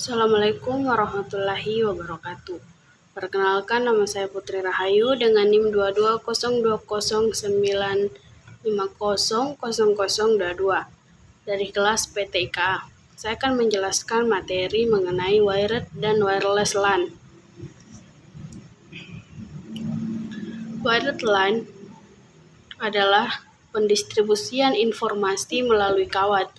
Assalamualaikum warahmatullahi wabarakatuh. Perkenalkan, nama saya Putri Rahayu dengan NIM 220209500022 dari kelas PTIKA. Saya akan menjelaskan materi mengenai wired dan wireless LAN. Wired LAN adalah pendistribusian informasi melalui kawat.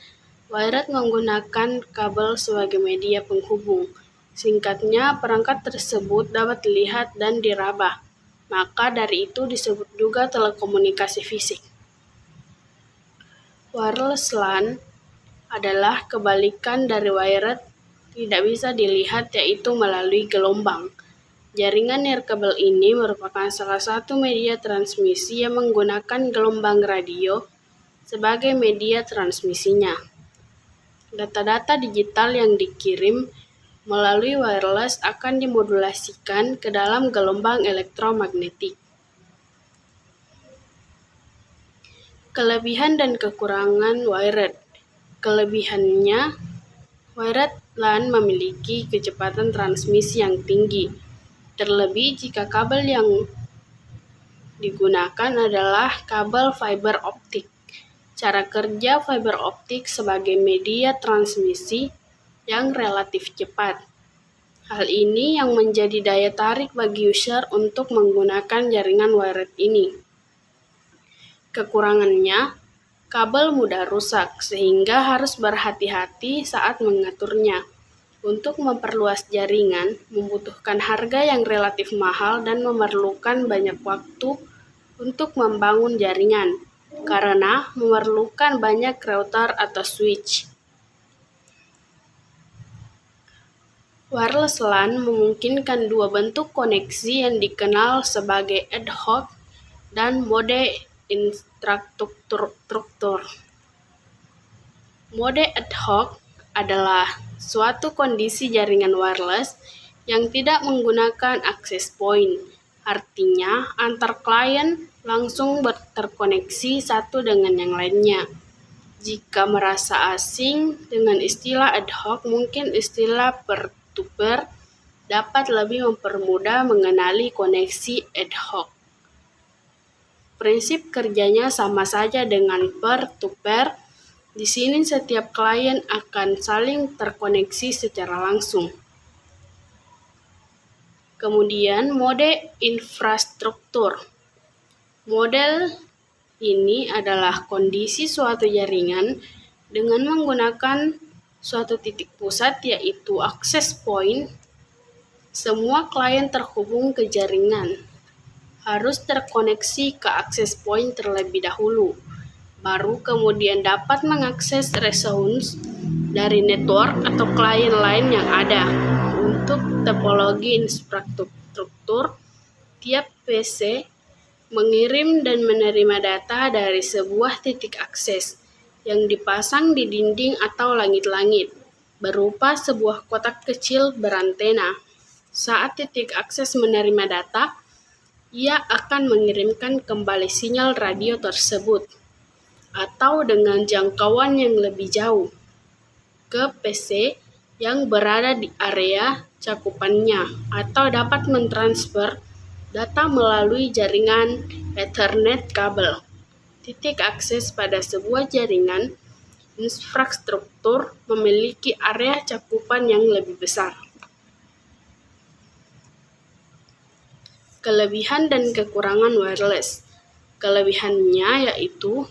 Wired menggunakan kabel sebagai media penghubung. Singkatnya, perangkat tersebut dapat dilihat dan diraba. Maka dari itu disebut juga telekomunikasi fisik. Wireless LAN adalah kebalikan dari wired, tidak bisa dilihat, yaitu melalui gelombang. Jaringan nirkabel ini merupakan salah satu media transmisi yang menggunakan gelombang radio sebagai media transmisinya. Data-data digital yang dikirim melalui wireless akan dimodulasikan ke dalam gelombang elektromagnetik. Kelebihan dan kekurangan wired. Kelebihannya, wired LAN memiliki kecepatan transmisi yang tinggi, terlebih jika kabel yang digunakan adalah kabel fiber optik. Cara kerja fiber optik sebagai media transmisi yang relatif cepat. Hal ini yang menjadi daya tarik bagi user untuk menggunakan jaringan wired ini. Kekurangannya, kabel mudah rusak sehingga harus berhati-hati saat mengaturnya. Untuk memperluas jaringan membutuhkan harga yang relatif mahal dan memerlukan banyak waktu untuk membangun jaringan, karena memerlukan banyak router atau switch. Wireless LAN memungkinkan dua bentuk koneksi yang dikenal sebagai ad hoc dan mode infrastruktur. Mode ad hoc adalah suatu kondisi jaringan wireless yang tidak menggunakan access point. Artinya, antar klien langsung terkoneksi satu dengan yang lainnya. Jika merasa asing dengan istilah ad hoc, mungkin istilah peer-to-peer dapat lebih mempermudah mengenali koneksi ad hoc. Prinsip kerjanya sama saja dengan peer-to-peer. Di sini setiap klien akan saling terkoneksi secara langsung. Kemudian mode infrastruktur. Model ini adalah kondisi suatu jaringan dengan menggunakan suatu titik pusat, yaitu access point. Semua klien terhubung ke jaringan harus terkoneksi ke access point terlebih dahulu, baru kemudian dapat mengakses resource dari network atau klien lain yang ada. Untuk topologi infrastruktur, tiap PC mengirim dan menerima data dari sebuah titik akses yang dipasang di dinding atau langit-langit, berupa sebuah kotak kecil berantena. Saat titik akses menerima data, ia akan mengirimkan kembali sinyal radio tersebut, atau dengan jangkauan yang lebih jauh, ke PC yang berada di area cakupannya, atau dapat mentransfer data melalui jaringan Ethernet kabel. Titik akses pada sebuah jaringan infrastruktur memiliki area cakupan yang lebih besar. Kelebihan dan kekurangan wireless. Kelebihannya yaitu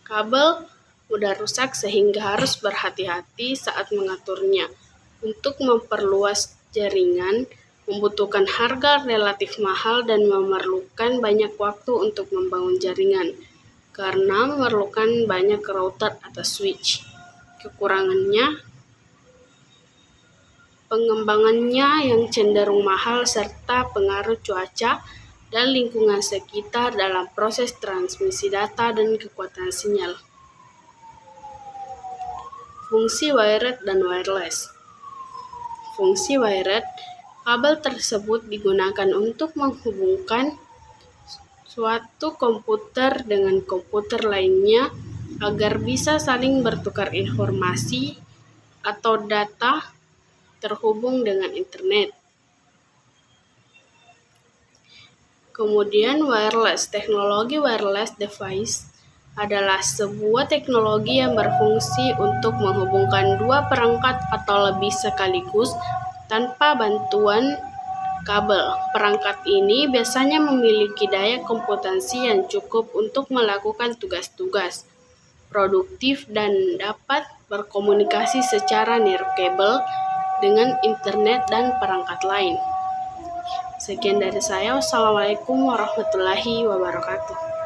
kabel mudah rusak sehingga harus berhati-hati saat mengaturnya. Untuk memperluas jaringan membutuhkan harga relatif mahal dan memerlukan banyak waktu untuk membangun jaringan, karena memerlukan banyak router atau switch. Kekurangannya, pengembangannya yang cenderung mahal serta pengaruh cuaca dan lingkungan sekitar dalam proses transmisi data dan kekuatan sinyal. Fungsi wired dan wireless. Fungsi wired, kabel tersebut digunakan untuk menghubungkan suatu komputer dengan komputer lainnya agar bisa saling bertukar informasi atau data terhubung dengan internet. Kemudian wireless. Teknologi wireless device adalah sebuah teknologi yang berfungsi untuk menghubungkan dua perangkat atau lebih sekaligus tanpa bantuan kabel. Perangkat ini biasanya memiliki daya komputansi yang cukup untuk melakukan tugas-tugas produktif dan dapat berkomunikasi secara nirkabel dengan internet dan perangkat lain. Sekian dari saya. Wassalamualaikum warahmatullahi wabarakatuh.